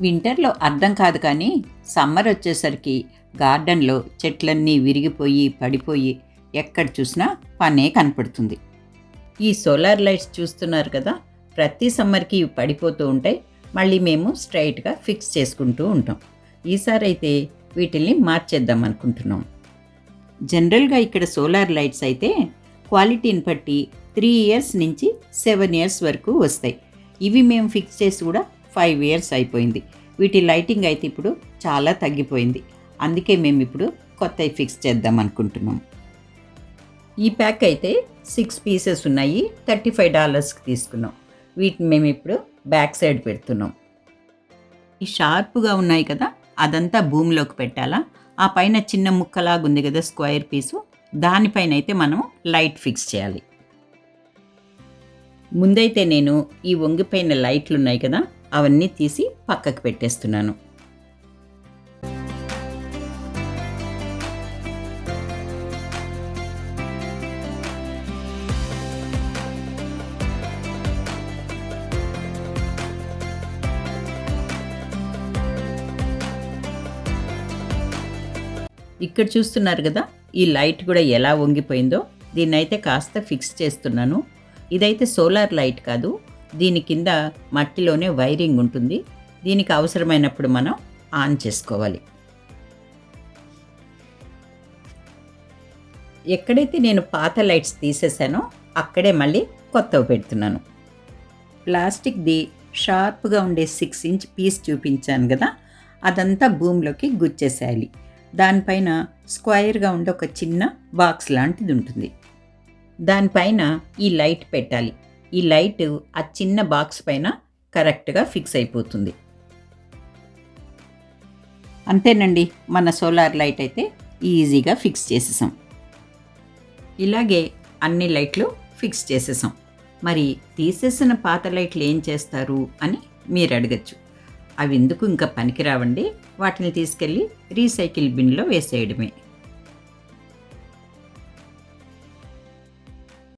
వింటర్లో అర్థం కాదు కానీ సమ్మర్ వచ్చేసరికి గార్డెన్లో చెట్లన్నీ విరిగిపోయి పడిపోయి ఎక్కడ చూసినా పనే కనపడుతుంది. ఈ సోలార్ లైట్స్ చూస్తున్నారు కదా, ప్రతి సమ్మర్కి ఇవి పడిపోతూ ఉంటాయి. మళ్ళీ మేము స్ట్రైట్గా ఫిక్స్ చేసుకుంటూ ఉంటాం. ఈసారి అయితే వీటిల్ని మార్చేద్దాం అనుకుంటున్నాం. జనరల్గా ఇక్కడ సోలార్ లైట్స్ అయితే క్వాలిటీని బట్టి 3 ఇయర్స్ నుంచి 7 ఇయర్స్ వరకు వస్తాయి. ఇవి మేము ఫిక్స్ చేసి కూడా 5 ఇయర్స్ అయిపోయింది. వీటి లైటింగ్ అయితే ఇప్పుడు చాలా తగ్గిపోయింది. అందుకే మేము ఇప్పుడు కొత్తవి ఫిక్స్ చేద్దాం అనుకుంటున్నాం. ఈ ప్యాక్ అయితే 6 పీసెస్ ఉన్నాయి. $35కి తీసుకున్నాం. వీటిని మేము ఇప్పుడు బ్యాక్ సైడ్ పెడుతున్నాం. ఈ షార్ప్గా ఉన్నాయి కదా, అదంతా భూమిలోకి పెట్టాలా. ఆ పైన చిన్న ముక్కలాగా ఉంది కదా స్క్వేర్ పీసు, దానిపైన అయితే మనం లైట్ ఫిక్స్ చేయాలి. ముందైతే నేను ఈ వంగిపోయిన లైట్లు ఉన్నాయి కదా, అవన్నీ తీసి పక్కకు పెట్టేస్తున్నాను. ఇక్కడ చూస్తున్నారు కదా, ఈ లైట్ కూడా ఎలా వంగిపోయిందో. దీన్నైతే కాస్త ఫిక్స్ చేస్తున్నాను. ఇదైతే సోలార్ లైట్ కాదు, దీని కింద మట్టిలోనే వైరింగ్ ఉంటుంది. దీనికి అవసరమైనప్పుడు మనం ఆన్ చేసుకోవాలి. ఎక్కడైతే నేను పాత లైట్స్ తీసేసానో అక్కడే మళ్ళీ కొత్తవి పెడుతున్నాను. ప్లాస్టిక్ది షార్ప్గా ఉండే 6 ఇంచ్ పీస్ చూపించాను కదా, అదంతా భూమిలోకి గుచ్చేసేయాలి. దానిపైన స్క్వైర్గా ఉండే ఒక చిన్న బాక్స్ లాంటిది ఉంటుంది. దానిపైన ఈ లైట్ పెట్టాలి. ఈ లైట్ ఆ చిన్న బాక్స్ పైన కరెక్ట్గా ఫిక్స్ అయిపోతుంది. అంతేనండి, మన సోలార్ లైట్ అయితే ఈజీగా ఫిక్స్ చేసేసాం. ఇలాగే అన్ని లైట్లు ఫిక్స్ చేసేసాం. మరి తీసేసిన పాత లైట్లు ఏం చేస్తారు అని మీరు అడగచ్చు. అవి ఎందుకు ఇంకా పనికిరావండి, వాటిని తీసుకెళ్ళి రీసైకిల్ బిన్లో వేసేయడమే.